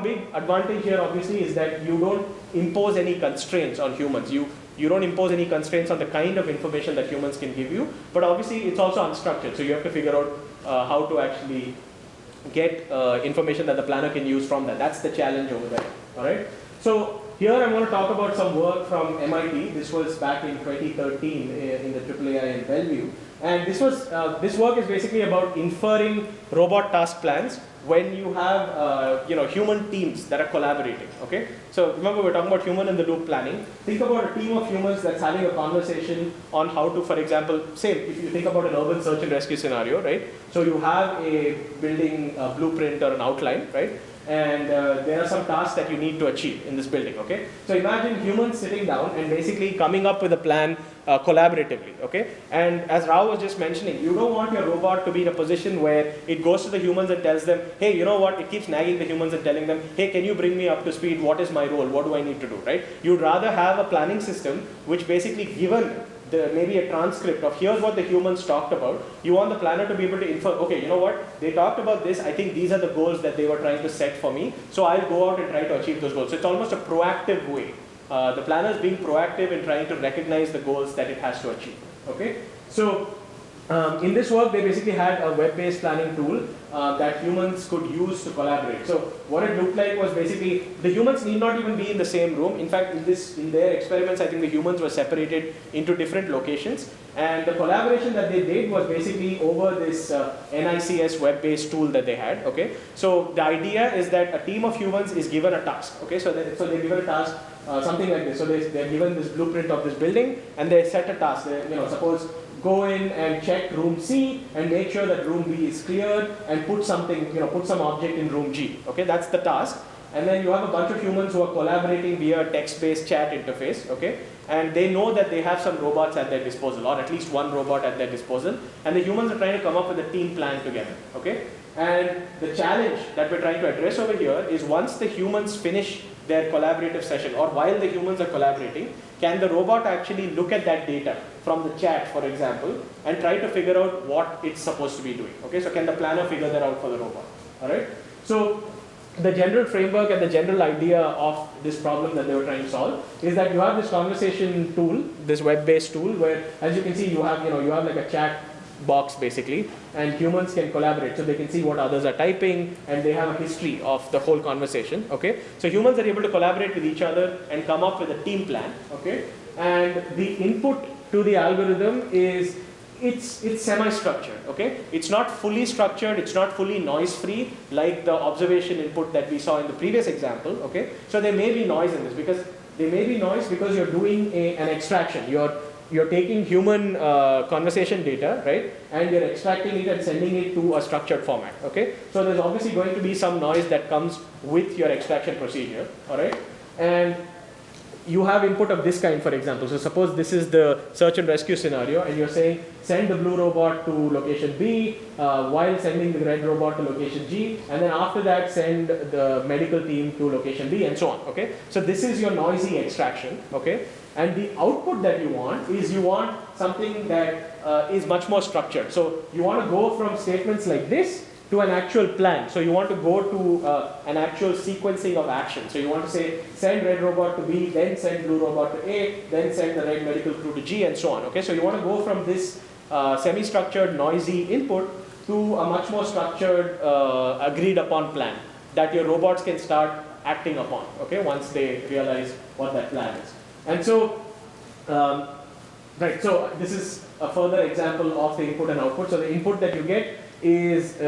big advantage here obviously is that you don't impose any constraints on humans. You don't impose any constraints on the kind of information that humans can give you, but obviously it's also unstructured, so you have to figure out how to actually get information that the planner can use from that. That's the challenge over there, all right? So here I'm going to talk about some work from MIT. This was back in 2013 in the AAAI in Bellevue. And this work is basically about inferring robot task plans when you have human teams that are collaborating. Okay, so remember we're talking about human in the loop planning. Think about a team of humans that's having a conversation on how to, for example, say if you think about an urban search and rescue scenario, right? So you have a building blueprint or an outline, right? And there are some tasks that you need to achieve in this building, okay? So imagine humans sitting down and basically coming up with a plan collaboratively, okay? And as Rao was just mentioning, you don't want your robot to be in a position where it goes to the humans and tells them, hey, you know what, it keeps nagging the humans and telling them, hey, can you bring me up to speed? What is my role? What do I need to do, right? You'd rather have a planning system which basically given maybe a transcript of here's what the humans talked about. You want the planner to be able to infer, okay, you know what, they talked about this, I think these are the goals that they were trying to set for me, so I'll go out and try to achieve those goals. So it's almost a proactive way. The planner is being proactive in trying to recognize the goals that it has to achieve, okay? So in this work, they basically had a web-based planning tool that humans could use to collaborate. So what it looked like was basically, the humans need not even be in the same room. In fact, in their experiments, I think the humans were separated into different locations. And the collaboration that they did was basically over this NICS web-based tool that they had, okay? So the idea is that a team of humans is given a task, okay? So they're given a task, something like this. So they're given this blueprint of this building, and they set a task. Suppose go in and check room C and make sure that room B is cleared and put something, put some object in room G. Okay, that's the task. And then you have a bunch of humans who are collaborating via text-based chat interface. Okay, and they know that they have some robots at their disposal, or at least one robot at their disposal. And the humans are trying to come up with a team plan together. Okay, and the challenge that we're trying to address over here is once the humans finish their collaborative session, or while the humans are collaborating, can the robot actually look at that data from the chat, for example, and try to figure out what it's supposed to be doing? Okay, so can the planner figure that out for the robot? All right. So the general framework and the general idea of this problem that they were trying to solve is that you have this conversation tool, this web-based tool, where, as you can see, you have like a chat box basically, and humans can collaborate, so they can see what others are typing, and they have a history of the whole conversation. Okay, so humans are able to collaborate with each other and come up with a team plan. Okay, and the input to the algorithm is it's semi-structured. Okay, it's not fully structured, it's not fully noise-free like the observation input that we saw in the previous example. Okay, so there may be noise in this because you're doing an extraction. You're taking human conversation data, right, and you're extracting it and sending it to a structured format, okay? So there's obviously going to be some noise that comes with your extraction procedure, all right? And you have input of this kind, for example. So suppose this is the search and rescue scenario, and you're saying, send the blue robot to location B, while sending the red robot to location G, and then after that, send the medical team to location B, and so on, okay? So this is your noisy extraction, okay? And the output that you want is something that is much more structured. So you want to go from statements like this to an actual plan. So you want to go to an actual sequencing of action. So you want to say, send red robot to B, then send blue robot to A, then send the red medical crew to G, and so on. Okay, so you want to go from this semi-structured, noisy input to a much more structured, agreed upon plan that your robots can start acting upon, okay, once they realize what that plan is. And so, right, so this is a further example of the input and output. So the input that you get is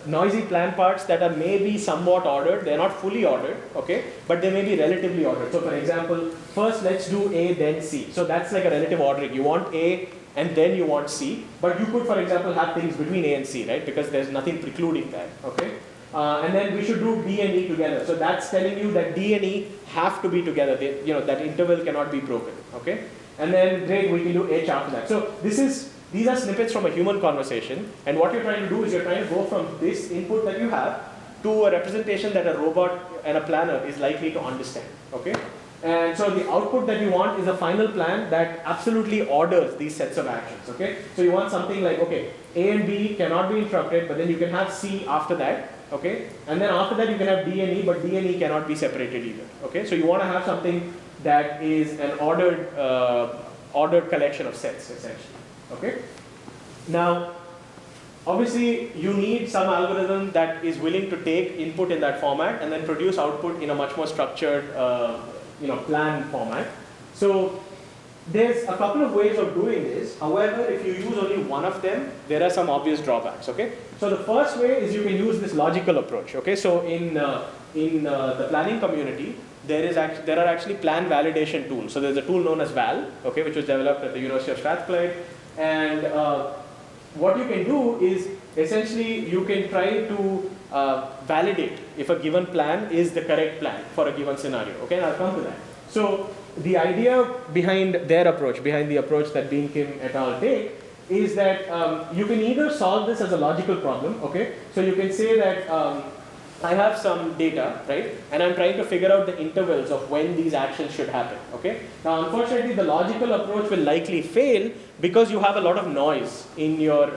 noisy plan parts that are maybe somewhat ordered. They're not fully ordered, okay, but they may be relatively ordered. So for example, first let's do A, then C. So that's like a relative ordering. You want A and then you want C, but you could, for example, have things between A and C, right, because there's nothing precluding that, okay. And then we should do D and E together. So that's telling you that D and E have to be together. That interval cannot be broken. Okay. And then great, we can do H after that. So these are snippets from a human conversation. And what you're trying to do is you're trying to go from this input that you have to a representation that a robot and a planner is likely to understand. Okay. And so the output that you want is a final plan that absolutely orders these sets of actions. Okay. So you want something like, okay, A and B cannot be interrupted, but then you can have C after that. okay? And then after that you can have D and E, but D and E cannot be separated either, okay? So you want to have something that is an ordered collection of sets, essentially, okay? Now, obviously, you need some algorithm that is willing to take input in that format and then produce output in a much more structured, plan format. So there's a couple of ways of doing this. However, if you use only one of them, there are some obvious drawbacks, okay? So the first way is you can use this logical approach, okay? So in the planning community, there are actually plan validation tools. So there's a tool known as Val, okay, which was developed at the University of Strathclyde. And what you can do is essentially you can try to validate if a given plan is the correct plan for a given scenario, okay? And I'll come to that. So the idea behind their approach, behind the approach that Bean Kim et al. Take, is that you can either solve this as a logical problem, okay? So you can say that I have some data, right? And I'm trying to figure out the intervals of when these actions should happen, okay? Now, unfortunately, the logical approach will likely fail because you have a lot of noise in your,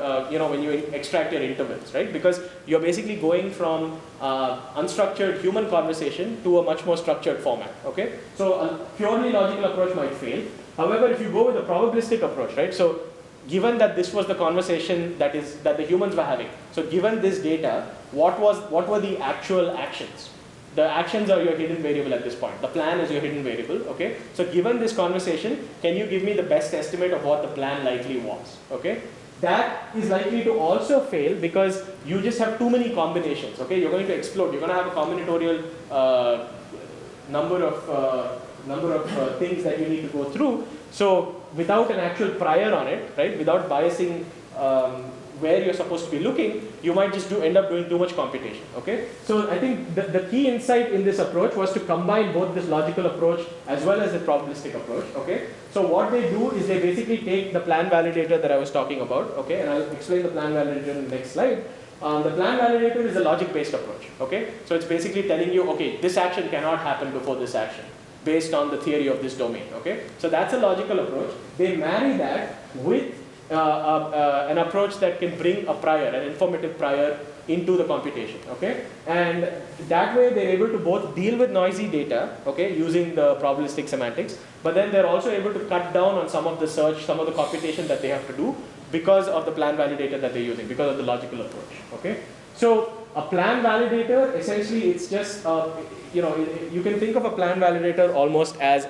when you extract your intervals, right? Because you're basically going from unstructured human conversation to a much more structured format, okay? So a purely logical approach might fail. However, if you go with a probabilistic approach, right? So given that this was the conversation that the humans were having, so given this data, what were the actual actions? The actions are your hidden variable at this point. The plan is your hidden variable, okay? So given this conversation, can you give me the best estimate of what the plan likely was, okay? That is likely to also fail because you just have too many combinations, okay? You're going to explode. You're going to have a combinatorial number of things that you need to go through. So without an actual prior on it, right? Without biasing where you're supposed to be looking, you might just end up doing too much computation, okay? So I think the key insight in this approach was to combine both this logical approach as well as the probabilistic approach, okay? So what they do is they basically take the plan validator that I was talking about, okay? And I'll explain the plan validator in the next slide. The plan validator is a logic-based approach, okay? So it's basically telling you, okay, this action cannot happen before this action, based on the theory of this domain, okay? So that's a logical approach. They marry that with an approach that can bring a prior, an informative prior into the computation, okay? And that way they're able to both deal with noisy data, okay, using the probabilistic semantics, but then they're also able to cut down on some of the search, some of the computation that they have to do because of the plan validator that they're using, because of the logical approach, okay? So a plan validator, essentially it's just, you can think of a plan validator almost as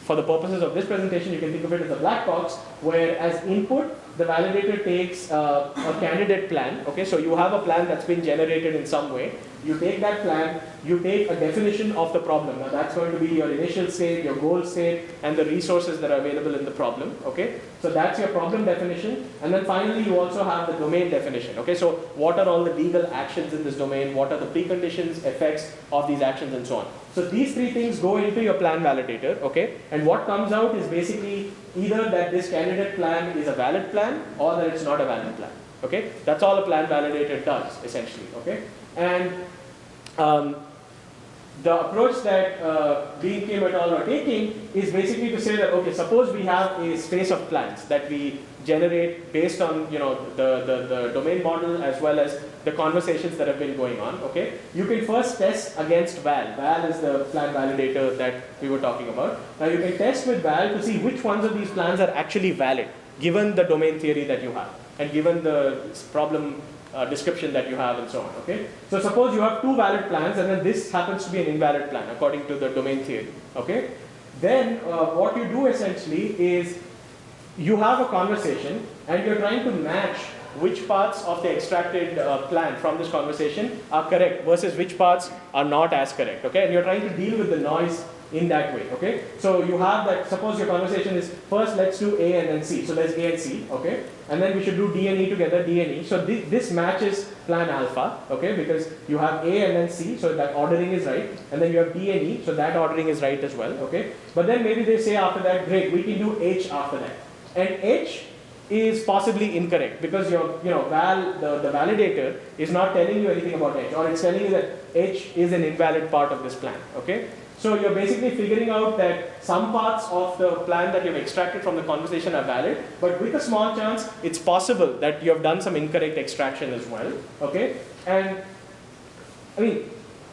for the purposes of this presentation, you can think of it as a black box, where as input, the validator takes a candidate plan, okay? So you have a plan that's been generated in some way. You take that plan, you take a definition of the problem. Now that's going to be your initial state, your goal state, and the resources that are available in the problem, okay? So that's your problem definition. And then finally, you also have the domain definition, okay? So what are all the legal actions in this domain? What are the preconditions, effects of these actions, and so on? So these three things go into your plan validator, okay? And what comes out is basically either that this candidate plan is a valid plan or that it's not a valid plan, okay? That's all a plan validator does, essentially, okay? And the approach that Bean Kim et al. Are taking is basically to say that, okay, suppose we have a space of plans that we generate based on the domain model as well as the conversations that have been going on, okay? You can first test against Val. Val is the plan validator that we were talking about. Now you can test with Val to see which ones of these plans are actually valid, given the domain theory that you have, and given the problem description that you have, and so on, okay? So suppose you have two valid plans, and then this happens to be an invalid plan, according to the domain theory, okay? Then what you do essentially is you have a conversation, and you're trying to match which parts of the extracted plan from this conversation are correct versus which parts are not as correct, okay? And you're trying to deal with the noise in that way, okay? So you have that, suppose your conversation is, first let's do A and then C. So there's A and C, okay? And then we should do D and E together, D and E. So this matches plan alpha, okay? Because you have A and then C, so that ordering is right. And then you have D and E, so that ordering is right as well, okay? But then maybe they say after that, great, we can do H after that. And H is possibly incorrect because your, the validator is not telling you anything about H, or it's telling you that H is an invalid part of this plan, okay? So you're basically figuring out that some parts of the plan that you've extracted from the conversation are valid, but with a small chance, it's possible that you have done some incorrect extraction as well, okay? And I mean,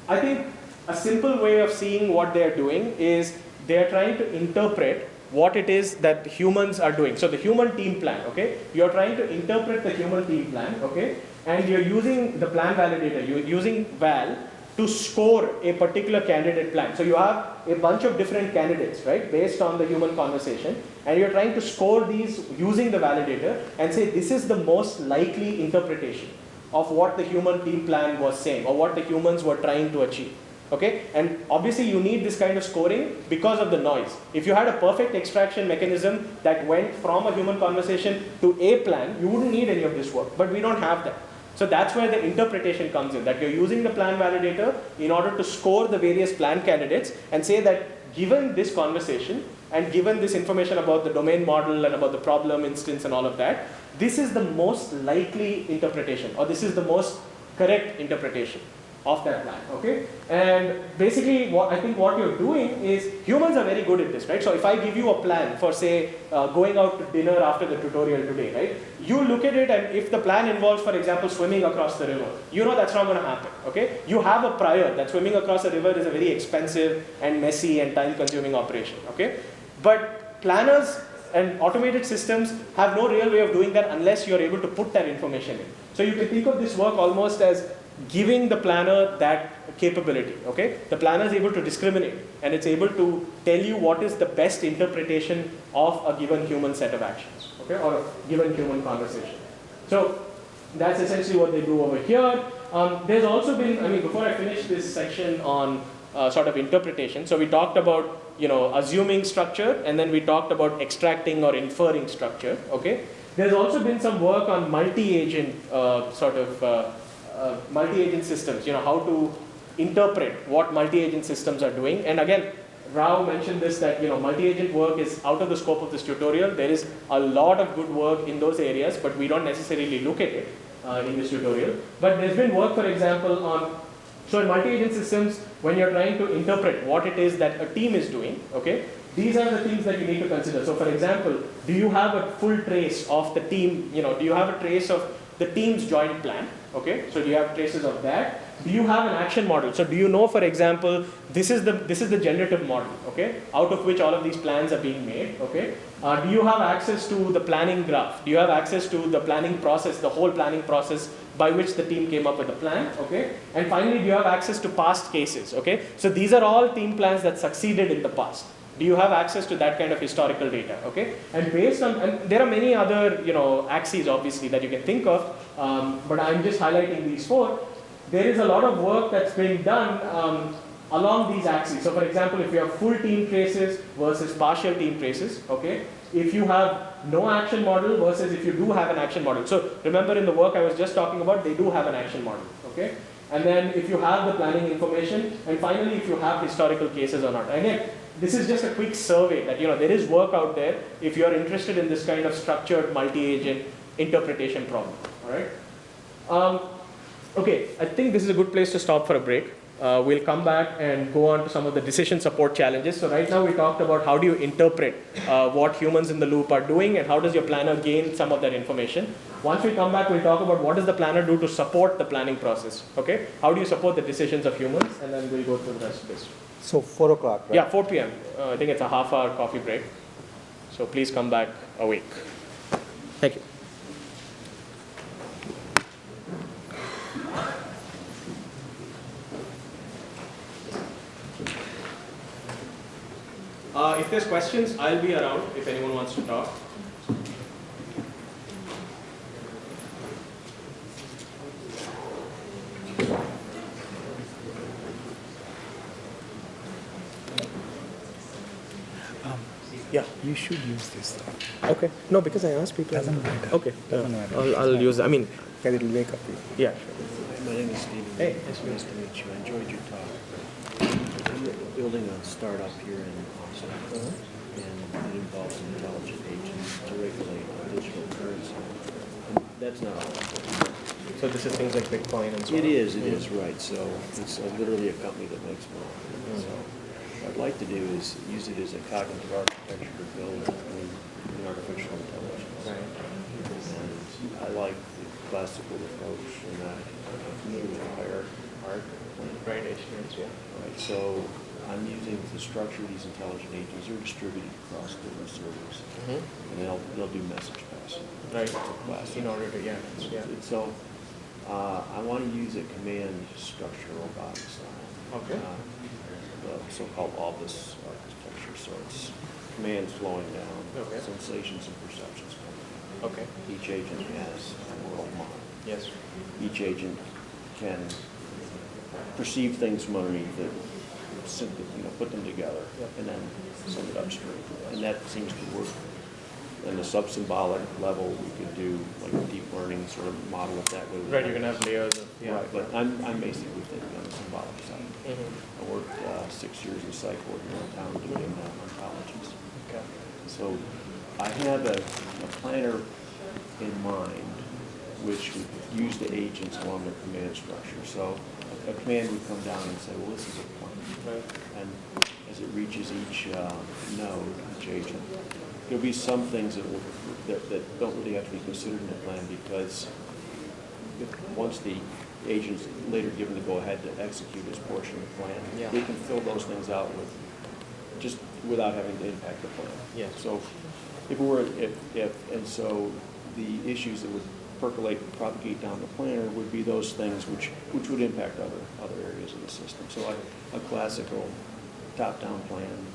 I think a simple way of seeing what they're doing is they're trying to interpret what it is that humans are doing. So the human team plan, okay? You're trying to interpret the human team plan, okay? And you're using the plan validator, you're using val to score a particular candidate plan. So you have a bunch of different candidates, right, based on the human conversation, and you're trying to score these using the validator and say this is the most likely interpretation of what the human team plan was saying or what the humans were trying to achieve. Okay, and obviously you need this kind of scoring because of the noise. If you had a perfect extraction mechanism that went from a human conversation to a plan, you wouldn't need any of this work, but we don't have that. So that's where the interpretation comes in, that you're using the plan validator in order to score the various plan candidates and say that given this conversation and given this information about the domain model and about the problem instance and all of that, this is the most likely interpretation, or this is the most correct interpretation of that plan, okay? And basically, I think what you're doing is, humans are very good at this, right? So if I give you a plan for, say, going out to dinner after the tutorial today, right? You look at it, and if the plan involves, for example, swimming across the river, you know that's not going to happen, okay? You have a prior that swimming across a river is a very expensive and messy and time-consuming operation, okay? But planners and automated systems have no real way of doing that unless you're able to put that information in. So you can think of this work almost as giving the planner that capability, okay? The planner is able to discriminate, and it's able to tell you what is the best interpretation of a given human set of actions, okay? Or a given human conversation. So that's essentially what they do over here. There's also been, I mean, before I finish this section on sort of interpretation, so we talked about, you know, assuming structure, and then we talked about extracting or inferring structure, okay? There's also been some work on multi-agent multi-agent systems, you know, how to interpret what multi-agent systems are doing. And again, Rao mentioned this, that, you know, multi-agent work is out of the scope of this tutorial. There is a lot of good work in those areas, but we don't necessarily look at it in this tutorial. But there's been work, for example, on, so in multi-agent systems, when you're trying to interpret what it is that a team is doing, okay, these are the things that you need to consider. So for example, do you have a full trace of the team, you know, do you have a trace of the team's joint plan? Okay, so do you have traces of that? Do you have an action model? So do you know, for example, this is the generative model, okay, out of which all of these plans are being made, okay? Do you have access to the planning graph? Do you have access to the planning process, the whole planning process by which the team came up with the plan, okay? And finally, do you have access to past cases, okay? So these are all team plans that succeeded in the past. Do you have access to that kind of historical data, okay? And based on, and there are many other, you know, axes obviously that you can think of, but I'm just highlighting these four. There is a lot of work that's being done along these axes. So for example, if you have full team traces versus partial team traces, okay? If you have no action model versus if you do have an action model. So remember in the work I was just talking about, they do have an action model, okay? And then if you have the planning information, and finally if you have historical cases or not. Again, this is just a quick survey that, you know, there is work out there if you're interested in this kind of structured multi-agent interpretation problem, all right? Okay, I think this is a good place to stop for a break. We'll come back and go on to some of the decision support challenges. So right now we talked about how do you interpret what humans in the loop are doing and how does your planner gain some of that information. Once we come back, we'll talk about what does the planner do to support the planning process, okay? How do you support the decisions of humans, and then we'll go through the rest of this. So 4 o'clock, right? Yeah, 4 p.m. I think it's a half-hour coffee break. So please come back awake. Thank you. If there's questions, I'll be around if anyone wants to talk. Yeah. You should use this though. Okay. No, because I asked people. Doesn't matter. Okay. Doesn't matter. I'll use. I mean. Because it'll wake up you. Yeah. My name is Stephen. Hey. Nice to meet you. I enjoyed your talk. I'm building a startup here in Austin, and it involves intelligent agents to regulate digital currency. And that's not all. So this is things like Bitcoin and so on. It is right. So it's literally a company that makes money. So what I'd like to do is use it as a cognitive architecture to build an artificial intelligence. Right. And I like the classical approach, and I need to hire part of the plan. Right, HTML, yeah. Right, so I'm using to structure these intelligent agents. They're distributed across different servers, and they'll do message passing. Right. It's a classic. In order to, yeah. And so I want to use a command structure robotic style. Okay. The so-called office architecture. So it's commands flowing down, Okay. sensations and perceptions coming. Okay. Each agent has a world model. Yes. Each agent can perceive things from underneath it, simply, put them together, and then send it upstream. And that seems to work. And the sub-symbolic level, we could do like a deep learning sort of model if that way. Right, you can have layers of, yeah. Right, but I'm basically thinking on the symbolic side. I worked 6 years in psych ward here in town doing ontologies. Okay. So I have a planner in mind which would use the agents along the command structure. So a command would come down and say, well, this is a plan. Right. And as it reaches each node, each agent, there'll be some things that don't really have to be considered in the plan because once the agent's later given the go-ahead to execute this portion of the plan, they can fill those things out with just without having to impact the plan. Yes. So and so the issues that would percolate and propagate down the planner would be those things which would impact other areas of the system. So a classical top-down plan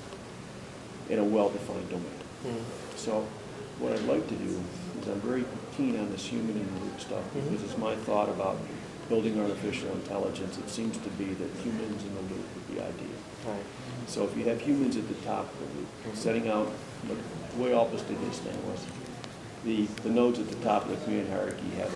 in a well-defined domain. So what I'd like to do is I'm very keen on this human in the loop stuff because it's my thought about building artificial intelligence. It seems to be that humans in the loop would be ideal. Right. So if you have humans at the top of the loop, setting out, the way Webbased did this thing was the nodes at the top of the command hierarchy have